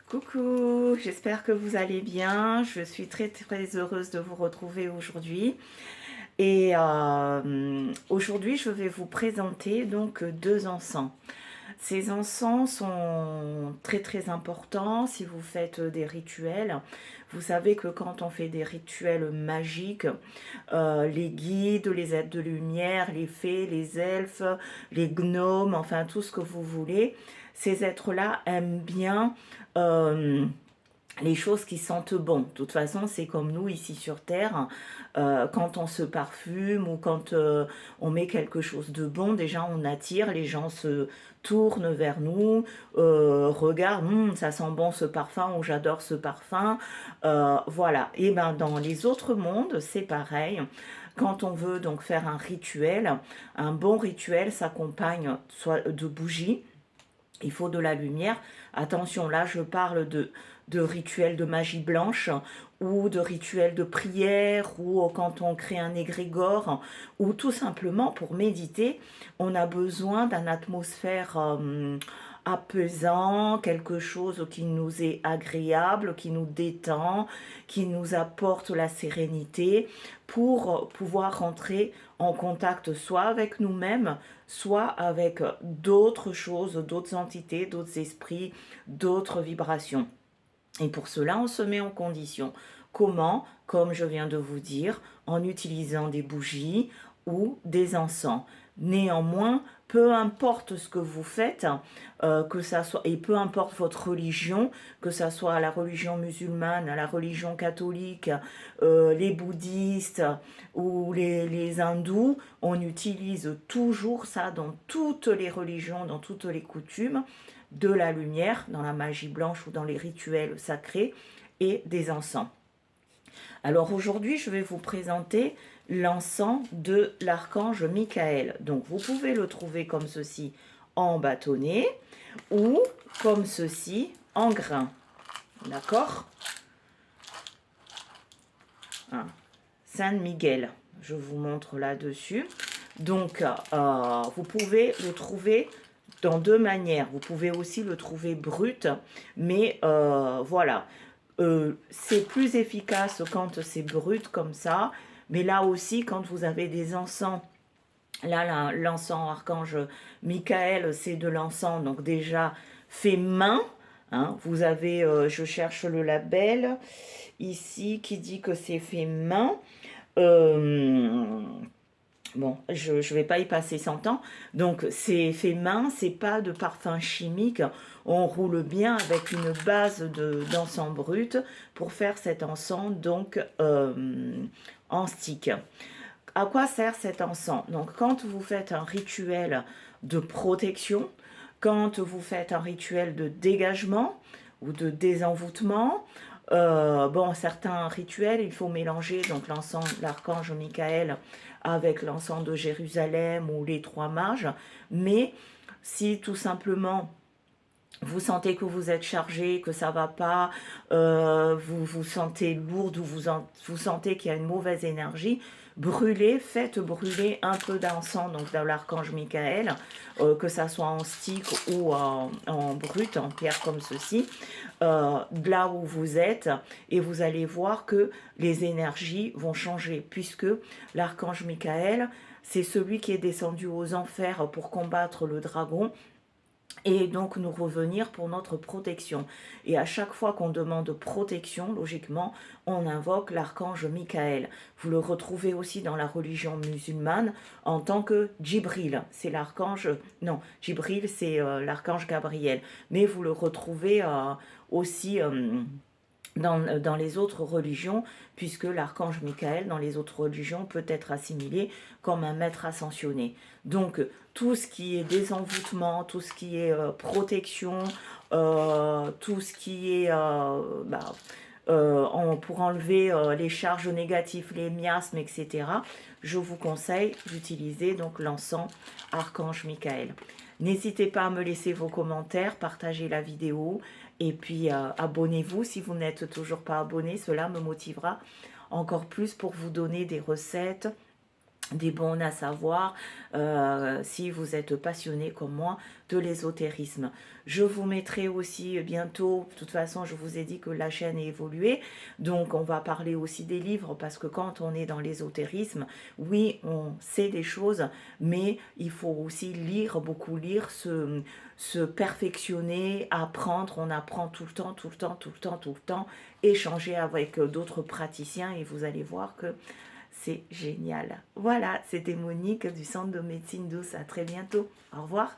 Coucou, j'espère que vous allez bien. Je suis très très heureuse de vous retrouver aujourd'hui. Et aujourd'hui, je vais vous présenter donc deux encens. Ces encens sont très très importants si vous faites des rituels. Vous savez que quand on fait des rituels magiques, les guides, les êtres de lumière, les fées, les elfes, les gnomes, enfin tout ce que vous voulez, ces êtres-là aiment bien les choses qui sentent bon. De toute façon, c'est comme nous ici sur Terre, quand on se parfume ou quand on met quelque chose de bon, déjà on attire, les gens se tournent vers nous, regardent, ça sent bon ce parfum ou j'adore ce parfum. Voilà. Et ben dans les autres mondes, c'est pareil. Quand on veut donc faire un bon rituel s'accompagne soit de bougies, il faut de la lumière. Attention, là je parle de rituels de magie blanche ou de rituels de prière ou quand on crée un égrégore ou tout simplement pour méditer, on a besoin d'une atmosphère apaisant, quelque chose qui nous est agréable, qui nous détend, qui nous apporte la sérénité pour pouvoir rentrer en contact soit avec nous-mêmes, soit avec d'autres choses, d'autres entités, d'autres esprits, d'autres vibrations. Et pour cela, on se met en condition. Comment? Comme je viens de vous dire, en utilisant des bougies ou des encens. Néanmoins, peu importe ce que vous faites, que ça soit, et peu importe votre religion, que ça soit la religion musulmane, la religion catholique, les bouddhistes ou les hindous, on utilise toujours ça dans toutes les religions, dans toutes les coutumes, de la lumière, dans la magie blanche ou dans les rituels sacrés, et des encens. Alors aujourd'hui, je vais vous présenter l'encens de l'archange Michael. Donc vous pouvez le trouver comme ceci en bâtonnet ou comme ceci en grain. D'accord? Saint Miguel, je vous montre là-dessus. Donc vous pouvez le trouver dans deux manières. Vous pouvez aussi le trouver brut, mais voilà. C'est plus efficace quand c'est brut comme ça, mais là aussi, quand vous avez des encens, là l'encens archange Michael, c'est de l'encens, donc déjà fait main. Hein, vous avez, je cherche le label ici qui dit que c'est fait main. Bon, je ne vais pas y passer 100 ans. Donc, c'est fait main, c'est pas de parfum chimique. On roule bien avec une base d'encens brut pour faire cet encens, donc, en stick. À quoi sert cet encens? Donc, quand vous faites un rituel de protection, quand vous faites un rituel de dégagement ou de désenvoûtement, bon, certains rituels, il faut mélanger donc l'encens de l'archange Michael avec l'encens de Jérusalem ou les trois mages. Mais si tout simplement vous sentez que vous êtes chargé, que ça va pas, vous vous sentez lourde ou vous sentez qu'il y a une mauvaise énergie, brûlez, faites brûler un peu d'encens, donc dans l'archange Michael, que ça soit en stick ou en brut, en pierre comme ceci, là où vous êtes, et vous allez voir que les énergies vont changer, puisque l'archange Michael, c'est celui qui est descendu aux enfers pour combattre le dragon, et donc nous revenir pour notre protection. Et à chaque fois qu'on demande protection, logiquement, on invoque l'archange Michael. Vous le retrouvez aussi dans la religion musulmane en tant que Djibril. C'est l'archange... Non, Djibril, c'est l'archange Gabriel. Mais vous le retrouvez aussi... dans les autres religions, puisque l'archange Michael, dans les autres religions, peut être assimilé comme un maître ascensionné. Donc, tout ce qui est désenvoûtement, tout ce qui est protection, tout ce qui est... pour enlever les charges négatives, les miasmes, etc., je vous conseille d'utiliser donc l'encens Archange Michael. N'hésitez pas à me laisser vos commentaires, partagez la vidéo et puis abonnez-vous si vous n'êtes toujours pas abonné. Cela me motivera encore plus pour vous donner des recettes des bons à savoir si vous êtes passionné comme moi de l'ésotérisme. Je vous mettrai aussi bientôt, de toute façon je vous ai dit que la chaîne est évoluée, donc on va parler aussi des livres parce que quand on est dans l'ésotérisme, oui on sait des choses, mais il faut aussi lire, beaucoup lire, se perfectionner, apprendre, on apprend tout le temps, tout le temps, tout le temps, tout le temps, échanger avec d'autres praticiens et vous allez voir que c'est génial. Voilà, c'était Monique du Centre de médecine douce. À très bientôt. Au revoir.